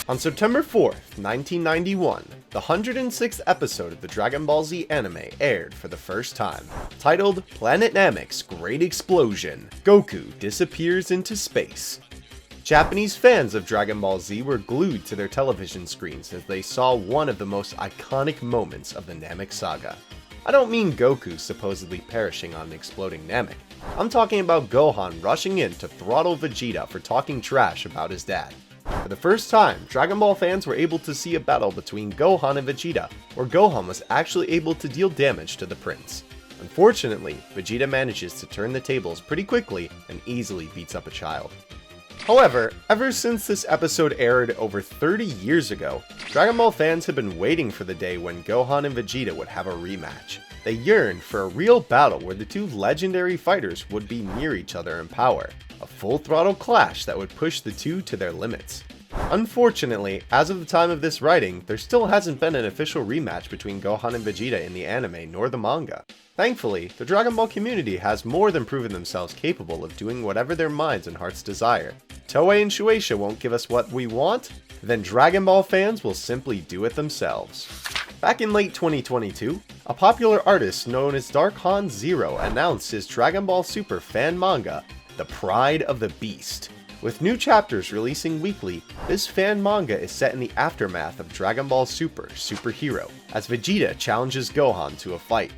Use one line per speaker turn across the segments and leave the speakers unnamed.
On September 4th, 1991, the 106th episode of the Dragon Ball Z anime aired for the first time. Titled Planet Namek's Great Explosion, Goku disappears into space. Japanese fans of Dragon Ball Z were glued to their television screens as they saw one of the most iconic moments of the Namek saga. I don't mean Goku supposedly perishing on an exploding Namek. I'm talking about Gohan rushing in to throttle Vegeta for talking trash about his dad. For the first time, Dragon Ball fans were able to see a battle between Gohan and Vegeta, where Gohan was actually able to deal damage to the prince. Unfortunately, Vegeta manages to turn the tables pretty quickly and easily beats up a child. However, ever since this episode aired over 30 years ago, Dragon Ball fans have been waiting for the day when Gohan and Vegeta would have a rematch. They yearned for a real battle where the two legendary fighters would be near each other in power, a full-throttle clash that would push the two to their limits. Unfortunately, as of the time of this writing, there still hasn't been an official rematch between Gohan and Vegeta in the anime nor the manga. Thankfully, the Dragon Ball community has more than proven themselves capable of doing whatever their minds and hearts desire. Toei and Shueisha won't give us what we want, then Dragon Ball fans will simply do it themselves. Back in late 2022, a popular artist known as Darkhan Zero announced his Dragon Ball Super fan manga, The Pride of the Beast. With new chapters releasing weekly, this fan manga is set in the aftermath of Dragon Ball Super Hero, as Vegeta challenges Gohan to a fight.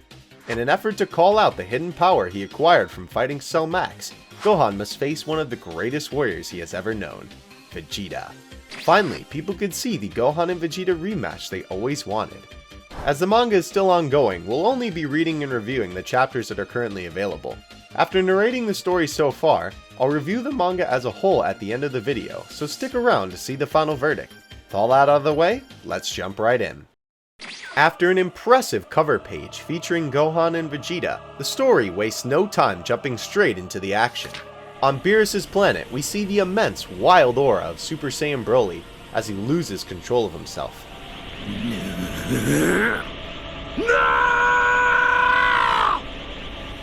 In an effort to call out the hidden power he acquired from fighting Cell Max, Gohan must face one of the greatest warriors he has ever known, Vegeta. Finally, people could see the Gohan and Vegeta rematch they always wanted. As the manga is still ongoing, we'll only be reading and reviewing the chapters that are currently available. After narrating the story so far, I'll review the manga as a whole at the end of the video, so stick around to see the final verdict. With all that out of the way, let's jump right in. After an impressive cover page featuring Gohan and Vegeta, the story wastes no time jumping straight into the action. On Beerus' planet, we see the immense, wild aura of Super Saiyan Broly as he loses control of himself.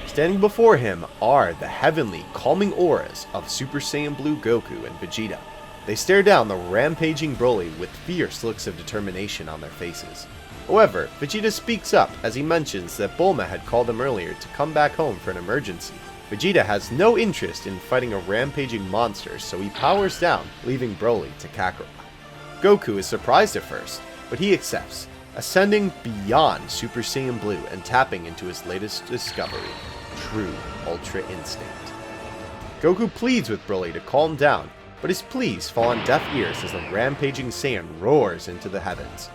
Standing before him are the heavenly, calming auras of Super Saiyan Blue Goku and Vegeta. They stare down the rampaging Broly with fierce looks of determination on their faces. However, Vegeta speaks up as he mentions that Bulma had called him earlier to come back home for an emergency. Vegeta has no interest in fighting a rampaging monster, so he powers down, leaving Broly to Kakarot. Goku is surprised at first, but he accepts, ascending beyond Super Saiyan Blue and tapping into his latest discovery, true Ultra Instinct. Goku pleads with Broly to calm down, but his pleas fall on deaf ears as the rampaging Saiyan roars into the heavens.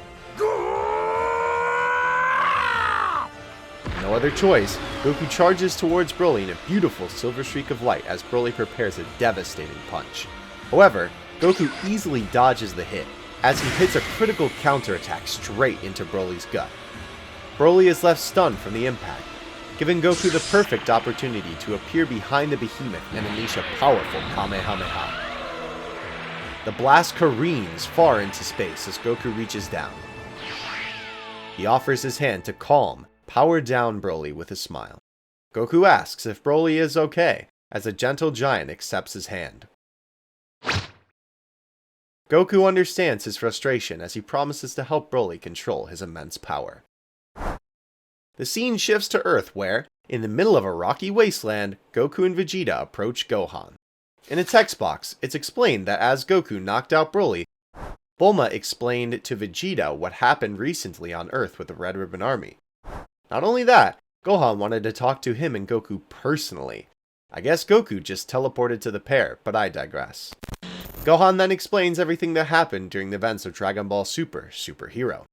No other choice, Goku charges towards Broly in a beautiful silver streak of light as Broly prepares a devastating punch. However, Goku easily dodges the hit, as he hits a critical counterattack straight into Broly's gut. Broly is left stunned from the impact, giving Goku the perfect opportunity to appear behind the behemoth and unleash a powerful Kamehameha. The blast careens far into space as Goku reaches down. He offers his hand to calm, power down Broly with a smile. Goku asks if Broly is okay, as a gentle giant accepts his hand. Goku understands his frustration as he promises to help Broly control his immense power. The scene shifts to Earth where, in the middle of a rocky wasteland, Goku and Vegeta approach Gohan. In a text box, it's explained that as Goku knocked out Broly, Bulma explained to Vegeta what happened recently on Earth with the Red Ribbon Army. Not only that, Gohan wanted to talk to him and Goku personally. I guess Goku just teleported to the pair, but I digress. Gohan then explains everything that happened during the events of Dragon Ball Super Hero.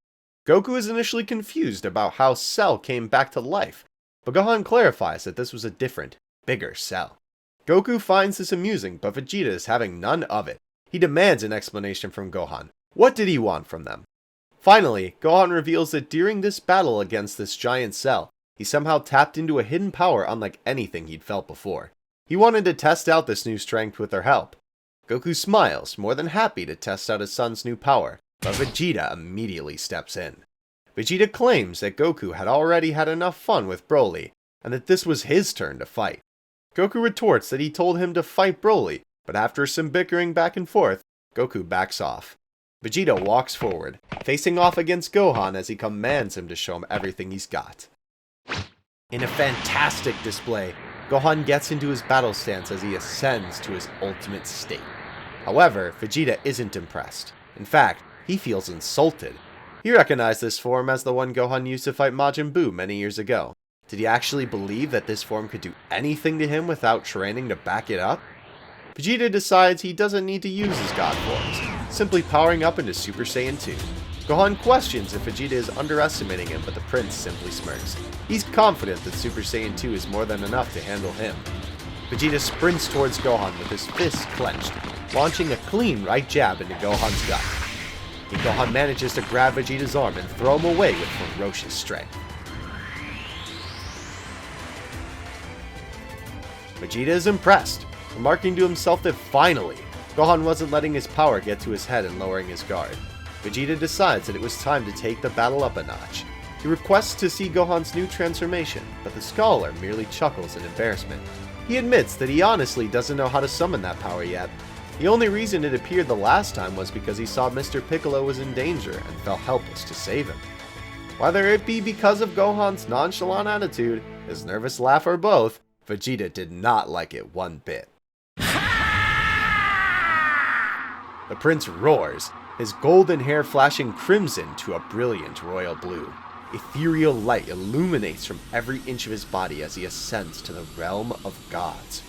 Goku is initially confused about how Cell came back to life, but Gohan clarifies that this was a different, bigger Cell. Goku finds this amusing, but Vegeta is having none of it. He demands an explanation from Gohan. What did he want from them? Finally, Gohan reveals that during this battle against this giant Cell, he somehow tapped into a hidden power unlike anything he'd felt before. He wanted to test out this new strength with their help. Goku smiles, more than happy to test out his son's new power, but Vegeta immediately steps in. Vegeta claims that Goku had already had enough fun with Broly, and that this was his turn to fight. Goku retorts that he told him to fight Broly, but after some bickering back and forth, Goku backs off. Vegeta walks forward, facing off against Gohan as he commands him to show him everything he's got. In a fantastic display, Gohan gets into his battle stance as he ascends to his ultimate state. However, Vegeta isn't impressed. In fact, he feels insulted. He recognized this form as the one Gohan used to fight Majin Buu many years ago. Did he actually believe that this form could do anything to him without training to back it up? Vegeta decides he doesn't need to use his God forms, simply powering up into Super Saiyan 2. Gohan questions if Vegeta is underestimating him, but the prince simply smirks. He's confident that Super Saiyan 2 is more than enough to handle him. Vegeta sprints towards Gohan with his fists clenched, launching a clean right jab into Gohan's gut. Gohan manages to grab Vegeta's arm and throw him away with ferocious strength. Vegeta is impressed, remarking to himself that finally, Gohan wasn't letting his power get to his head and lowering his guard. Vegeta decides that it was time to take the battle up a notch. He requests to see Gohan's new transformation, but the scholar merely chuckles in embarrassment. He admits that he honestly doesn't know how to summon that power yet. The only reason it appeared the last time was because he saw Mr. Piccolo was in danger and felt helpless to save him. Whether it be because of Gohan's nonchalant attitude, his nervous laugh, or both, Vegeta did not like it one bit. The prince roars, his golden hair flashing crimson to a brilliant royal blue. Ethereal light illuminates from every inch of his body as he ascends to the realm of gods.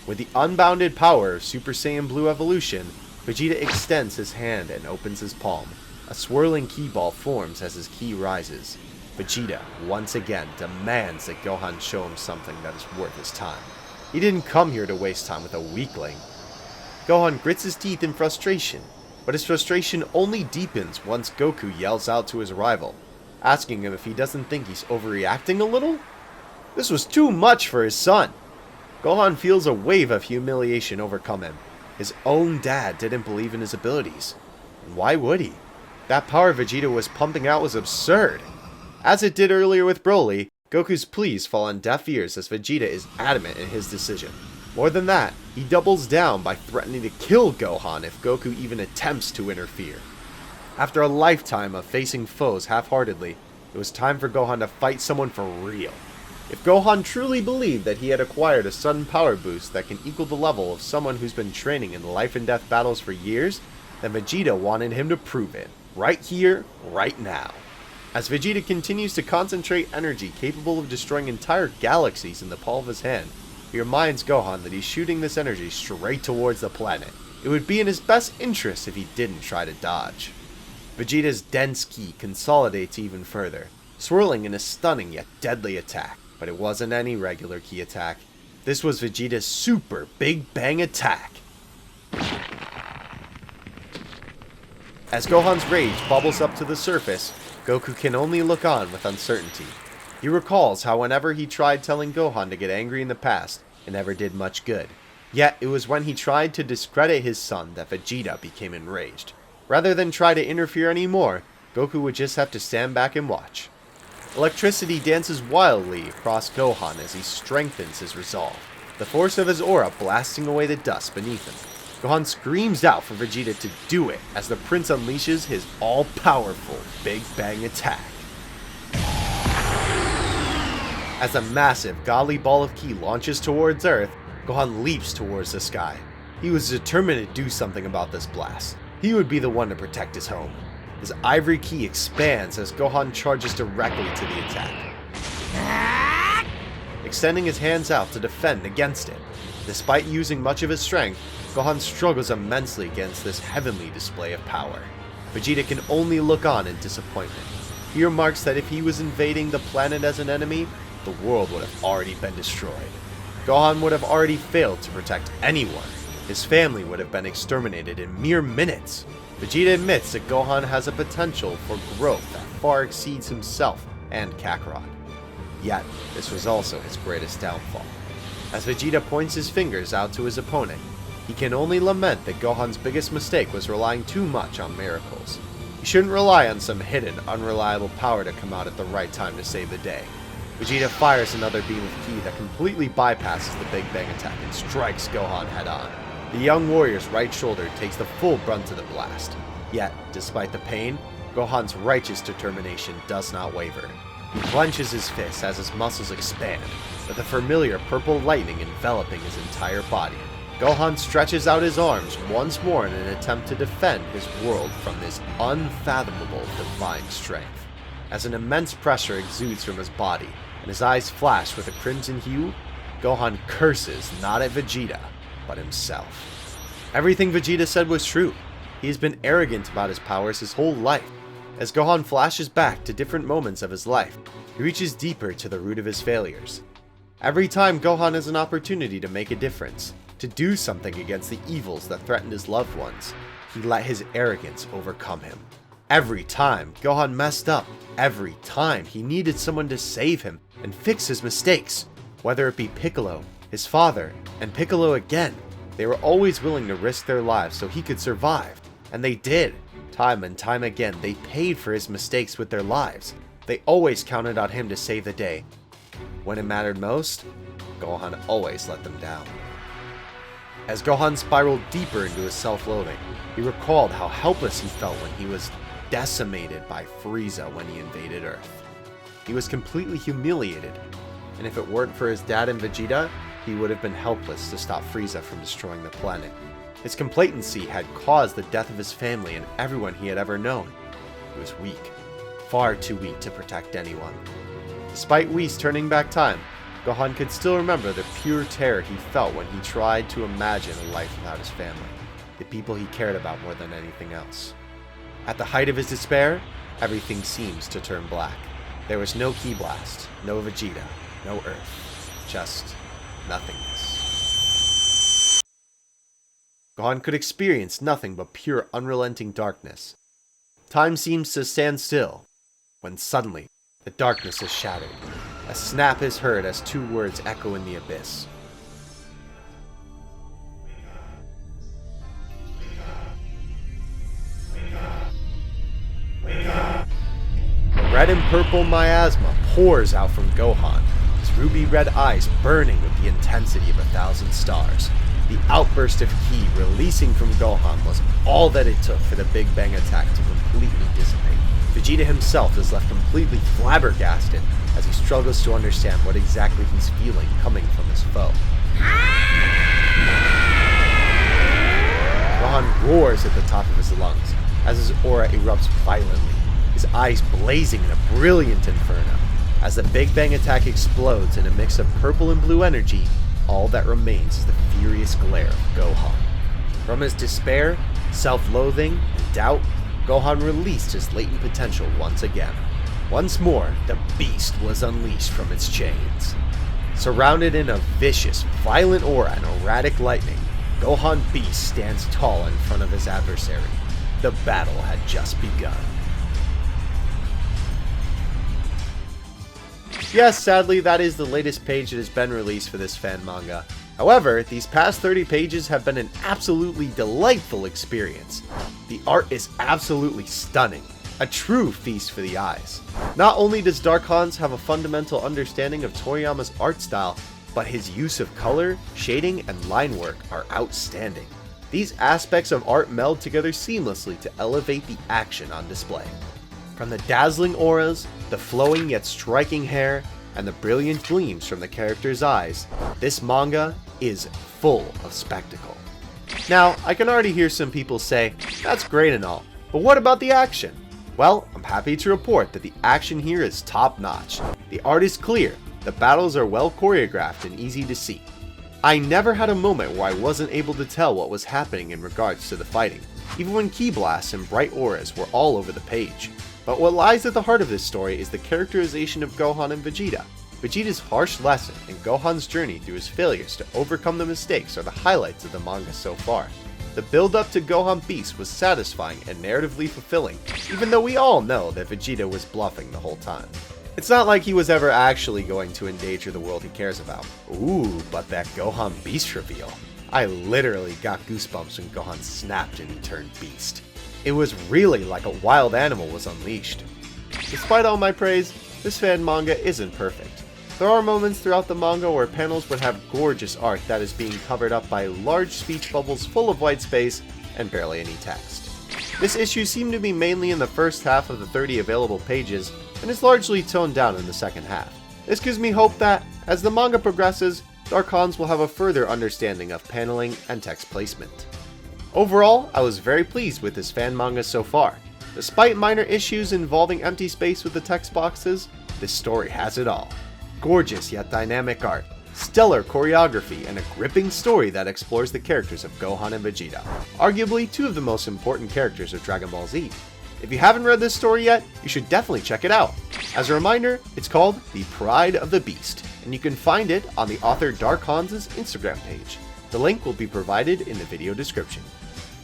With the unbounded power of Super Saiyan Blue evolution, Vegeta extends his hand and opens his palm. A swirling ki ball forms as his ki rises. Vegeta, once again, demands that Gohan show him something that is worth his time. He didn't come here to waste time with a weakling. Gohan grits his teeth in frustration, but his frustration only deepens once Goku yells out to his rival, asking him if he doesn't think he's overreacting a little? This was too much for his son. Gohan feels a wave of humiliation overcome him. His own dad didn't believe in his abilities. And why would he? That power Vegeta was pumping out was absurd. As it did earlier with Broly, Goku's pleas fall on deaf ears as Vegeta is adamant in his decision. More than that, he doubles down by threatening to kill Gohan if Goku even attempts to interfere. After a lifetime of facing foes half-heartedly, it was time for Gohan to fight someone for real. If Gohan truly believed that he had acquired a sudden power boost that can equal the level of someone who's been training in life and death battles for years, then Vegeta wanted him to prove it, right here, right now. As Vegeta continues to concentrate energy capable of destroying entire galaxies in the palm of his hand, he reminds Gohan that he's shooting this energy straight towards the planet. It would be in his best interest if he didn't try to dodge. Vegeta's dense ki consolidates even further, swirling in a stunning yet deadly attack. But it wasn't any regular ki attack. This was Vegeta's super Big Bang attack. As Gohan's rage bubbles up to the surface, Goku can only look on with uncertainty. He recalls how whenever he tried telling Gohan to get angry in the past, it never did much good. Yet it was when he tried to discredit his son that Vegeta became enraged. Rather than try to interfere anymore, Goku would just have to stand back and watch. Electricity dances wildly across Gohan as he strengthens his resolve, the force of his aura blasting away the dust beneath him. Gohan screams out for Vegeta to do it as the prince unleashes his all-powerful Big Bang attack. As a massive godly ball of ki launches towards Earth, Gohan leaps towards the sky. He was determined to do something about this blast. He would be the one to protect his home. His ivory ki expands as Gohan charges directly to the attack, extending his hands out to defend against it. Despite using much of his strength, Gohan struggles immensely against this heavenly display of power. Vegeta can only look on in disappointment. He remarks that if he was invading the planet as an enemy, the world would have already been destroyed. Gohan would have already failed to protect anyone. His family would have been exterminated in mere minutes. Vegeta admits that Gohan has a potential for growth that far exceeds himself and Kakarot. Yet, this was also his greatest downfall. As Vegeta points his fingers out to his opponent, he can only lament that Gohan's biggest mistake was relying too much on miracles. He shouldn't rely on some hidden, unreliable power to come out at the right time to save the day. Vegeta fires another beam of ki that completely bypasses the Big Bang attack and strikes Gohan head on. The young warrior's right shoulder takes the full brunt of the blast. Yet, despite the pain, Gohan's righteous determination does not waver. He clenches his fists as his muscles expand, with the familiar purple lightning enveloping his entire body. Gohan stretches out his arms once more in an attempt to defend his world from this unfathomable divine strength. As an immense pressure exudes from his body, and his eyes flash with a crimson hue, Gohan curses not at Vegeta, but himself. Everything Vegeta said was true. He has been arrogant about his powers his whole life. As Gohan flashes back to different moments of his life, he reaches deeper to the root of his failures. Every time Gohan has an opportunity to make a difference, to do something against the evils that threatened his loved ones, he let his arrogance overcome him. Every time Gohan messed up, every time he needed someone to save him and fix his mistakes, whether it be Piccolo, his father, and Piccolo again, they were always willing to risk their lives so he could survive, and they did. Time and time again, they paid for his mistakes with their lives. They always counted on him to save the day. When it mattered most, Gohan always let them down. As Gohan spiraled deeper into his self-loathing, he recalled how helpless he felt when he was decimated by Frieza when he invaded Earth. He was completely humiliated, and if it weren't for his dad and Vegeta, he would have been helpless to stop Frieza from destroying the planet. His complacency had caused the death of his family and everyone he had ever known. He was weak, far too weak to protect anyone. Despite Whis turning back time, Gohan could still remember the pure terror he felt when he tried to imagine a life without his family, the people he cared about more than anything else. At the height of his despair, everything seems to turn black. There was no Ki Blast, no Vegeta, no Earth, just nothingness. Gohan could experience nothing but pure unrelenting darkness. Time seems to stand still, when suddenly, the darkness is shattered. A snap is heard as two words echo in the abyss. A red and purple miasma pours out from Gohan, his ruby red eyes burning with the intensity of 1,000 stars. The outburst of Ki releasing from Gohan was all that it took for the Big Bang attack to completely dissipate. Vegeta himself is left completely flabbergasted as he struggles to understand what exactly he's feeling coming from his foe. Gohan roars at the top of his lungs as his aura erupts violently, his eyes blazing in a brilliant inferno. As the Big Bang attack explodes in a mix of purple and blue energy, all that remains is the furious glare of Gohan. From his despair, self-loathing, and doubt, Gohan released his latent potential once again. Once more, the beast was unleashed from its chains. Surrounded in a vicious, violent aura and erratic lightning, Gohan Beast stands tall in front of his adversary. The battle had just begun. Yes, sadly, that is the latest page that has been released for this fan manga. However, these past 30 pages have been an absolutely delightful experience. The art is absolutely stunning, a true feast for the eyes. Not only does Dark Hans have a fundamental understanding of Toriyama's art style, but his use of color, shading, and line work are outstanding. These aspects of art meld together seamlessly to elevate the action on display. From the dazzling auras, the flowing yet striking hair, and the brilliant gleams from the characters' eyes, this manga is full of spectacle. Now, I can already hear some people say, that's great and all, but what about the action? Well, I'm happy to report that the action here is top-notch. The art is clear, the battles are well choreographed and easy to see. I never had a moment where I wasn't able to tell what was happening in regards to the fighting, even when Ki Blasts and bright auras were all over the page. But what lies at the heart of this story is the characterization of Gohan and Vegeta. Vegeta's harsh lesson and Gohan's journey through his failures to overcome the mistakes are the highlights of the manga so far. The build-up to Gohan Beast was satisfying and narratively fulfilling, even though we all know that Vegeta was bluffing the whole time. It's not like he was ever actually going to endanger the world he cares about. Ooh, but that Gohan Beast reveal. I literally got goosebumps when Gohan snapped and he turned Beast. It was really like a wild animal was unleashed. Despite all my praise, this fan manga isn't perfect. There are moments throughout the manga where panels would have gorgeous art that is being covered up by large speech bubbles full of white space and barely any text. This issue seemed to be mainly in the first half of the 30 available pages, and is largely toned down in the second half. This gives me hope that, as the manga progresses, Dark Khans will have a further understanding of paneling and text placement. Overall, I was very pleased with this fan manga so far. Despite minor issues involving empty space with the text boxes, this story has it all. Gorgeous yet dynamic art, stellar choreography, and a gripping story that explores the characters of Gohan and Vegeta, arguably two of the most important characters of Dragon Ball Z. If you haven't read this story yet, you should definitely check it out. As a reminder, it's called The Pride of the Beast, and you can find it on the author Dark Khans' Instagram page. The link will be provided in the video description.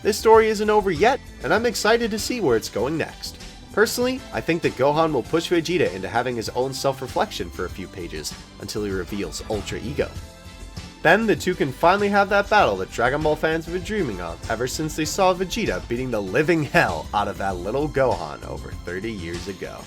This story isn't over yet, and I'm excited to see where it's going next. Personally, I think that Gohan will push Vegeta into having his own self-reflection for a few pages, until he reveals Ultra Ego. Then the two can finally have that battle that Dragon Ball fans have been dreaming of ever since they saw Vegeta beating the living hell out of that little Gohan over 30 years ago.